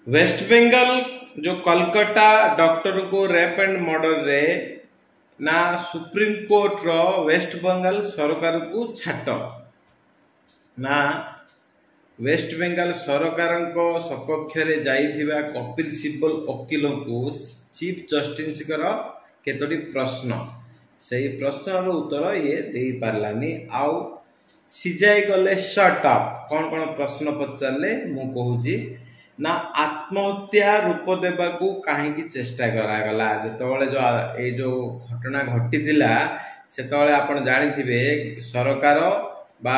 Waste Bengal जो Kolkata doctor को rape and murder रे ना सुप्रीम कोर्ट रो वेस्ट बंगाल सरकार को छाट ना वेस्ट बंगाल सरकार सपक्ष जाइथिबा कपिल सिब्बल वकील को चीफ जस्टिस केतोटी प्रश्न से प्रश्न उत्तर ये दे पारलानी आउ सीजाई गले शट अप कौन कौन प्रश्न पचारे मु कहूची ना आत्महत्या रूप देवाकू कहीं चेष्टा करागला जितेबाला जो ये जो घटना घटी से आपण जानी सरकार बा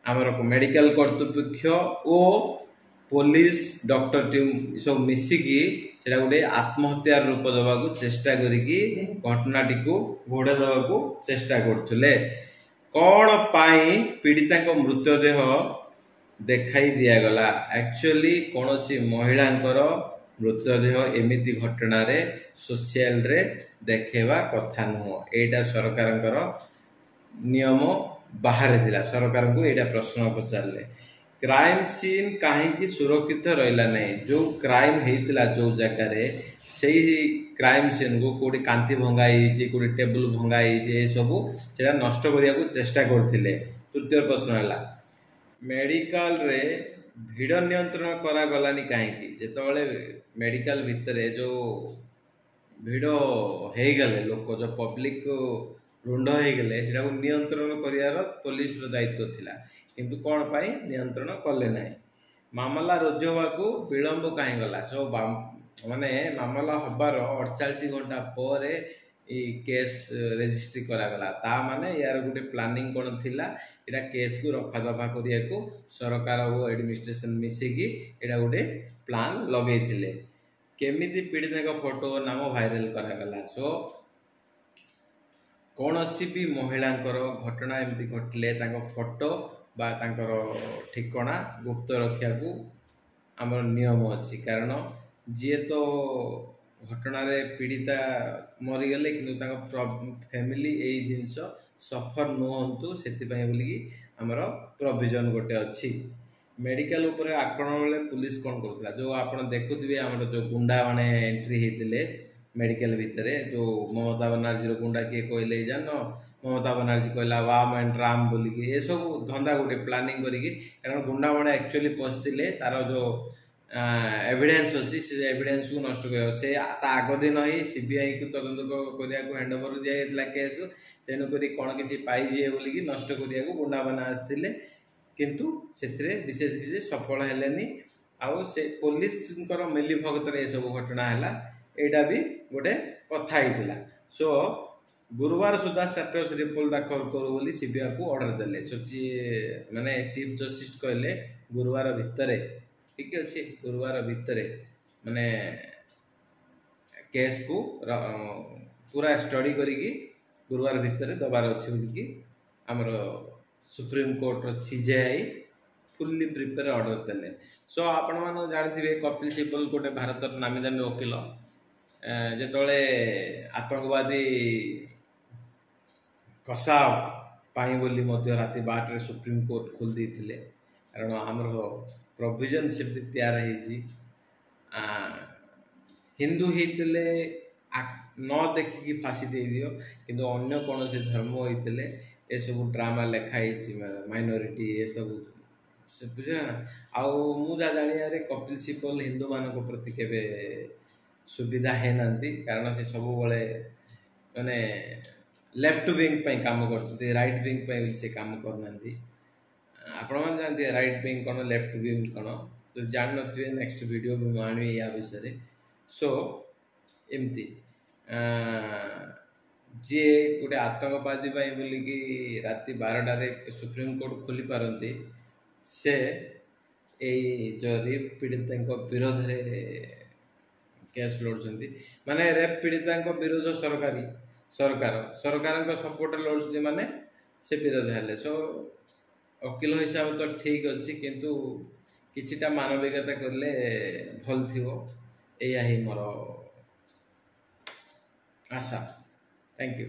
आमर मेडिकल कर्तृपक्ष और पुलिस डॉक्टर टीम सब मिसिकी से गोटे आत्महत्या रूप देवाकू चेष्टा करिकी घटनाटी को घोड़े देवाकू चेष्टा करथुले कौन पाई पीड़िता मृतदेह देखाई दिगला एक्चुअली कौन सी महिला मृतदेह एमती घटना रे सोशल रे देखा कथा नुह एटा सरकार नियम बाहर थिला सरकार को एटा प्रश्न पचारे क्राइम सीन कहीं सुरक्षित रहा नहीं जो क्राइम होता जो जगार से क्राइम सीन को कौटी कांति भंगाई कौटी टेबुल भंगाई सब से नष्ट करने को चेष्टा करते। तृतीय प्रश्न है मेडिकल रे भिड़ नियंत्रण करागलानी कहीं जितेबाला मेडिकल भितर जो भिड़ हो गले लोक जो पब्लिक रुंड हो गले से नियंत्रण कर पुलिस दायित्व थिला किंतु कौन पाई नियंत्रण कले ना मामला रुजु हवा को विलंब कहीं गला सब माने मामला हबार 48 घंटा पर केस रेजिस्ट्री करागला ता माने यार गोटे प्लानिंग कौन थिला एटा केस को रफा दफा करिया को सरकार और एडमिनिस्ट्रेशन मिसिकी एटा गोटे प्लान लगेइथिले केमिति पीड़िता का फोटो नाम वायरल करागला सो कौन सी भी महिला घटना एमती घटले फोटो बा तांकर ठिकना गुप्त रखा को आमर नियम अच्छी कारण जी तो घटना रे पीड़िता मरीगले कि फैमिली यही जिनस सफर नुहतु से आमर प्रोविजन गोटे अच्छी मेडिकल उपरे आक्रमण बेले पुलिस कौन करूला जो आप देखुए आम जो गुंडा माने एंट्री होते मेडिकल भितर जो ममता बनर्जी गुंडा किए कहले जान ममता बनर्जी कहला वाम एंड राम बोलिकी ये सब धंदा गोटे प्लानिंग करिकी कारण गुंडा मैंने एक्चुअली पशिले तार जो एविडेंस अच्छी से एविडेंस को नष्ट कर से आग दिन ही सीबीआई को तदंत करने को हैंड ओवर दिया केस तेणुक कौन किसी पाइजे बोलिकी नष्ट करने को गुंडा मैंने आसते किंतु से विशेष किसी सफल हेलेनी आउ से पुलिस मिली भगत ये सब घटना है एटा भी गोटे कथा ही सो गुरुवार सुधा स्टेटस रिपोर्ट दाखल करू बोली सीबीआई को ऑर्डर देले सोची माने चीफ जस्टिस कहले गुरुवार भितर ठीक अच्छे गुरुवार भितर माने केस को पूरा स्टडी करिकी गुरुवार भितर दबार अच्छे बोलिकी आमर supreme court CJI fully prepare order देले सो आपण माने जानथिबे कपिल सिब्बल गोटे भारत नामी दामी वकील जेतले आतंकवादी कसा पाई बोली मध्य राति 12 सुप्रीम कोर्ट खोल देते कारण आमर प्रोविजन से तैयार हिंदू होते न देखिकी फाँसी दे दियो किंतु अन्य कौन से धर्म होते ये सब ड्रामा लिखाई माइनॉरिटी ये सब बुझे ना आउ मुझा जानिया कपिल सिब्बल हिंदू मान प्रति केबे सुविधा है नांती कारण से सब बड़े माने लेफ्ट विंग पे काम करते राइट विंग पे से काम करना आपण मैंने जानते राइट विंग कौन लेफ्ट विंग कौन तो जान थे नेक्स्ट वीडियो भी आनी या विषय सो एमती जी गोटे आतंकवादी बोलिकी राति 12 सुप्रीम कोर्ट खोली पारती से जो रेप पीड़िता विरोध केस लड़ुंट माने रेप पीड़िता विरोध सरकारी सरकार सपोर्ट लड़ुंट माने से विरोध है सो वकील हिसाब तो ठीक अच्छी किंतु किछिटा मानविकता करले भल थिवो एया ही मोर आशा। Thank you.